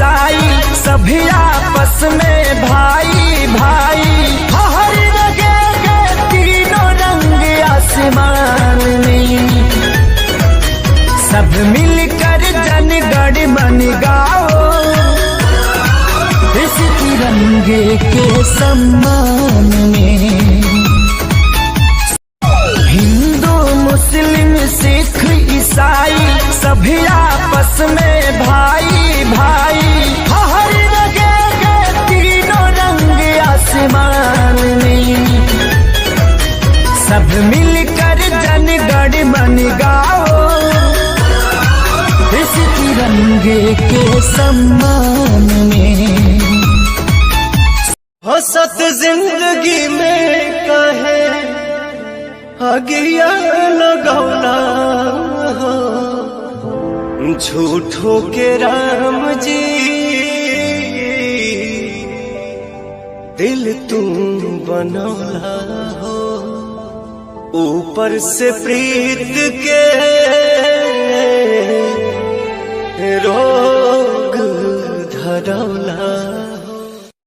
ईसाई सभी आपस में भाई भाई। हर जगह तीनों रंग आसमान में, सब मिलकर जनगण मन गाओ, इस तिरंगे के सम्मान में। हिंदू मुस्लिम सिख ईसाई सभी आपस में भाई भाई। हर जगह तीनों रंग आसमान में, सब मिलकर जनगण मन गाओ, इस तिरंगे के सम्मान में। हसत जिंदगी में कहे अगिया लगौला हो, झूठो के राम जी दिल तू बनौला हो। ऊपर से प्रीत के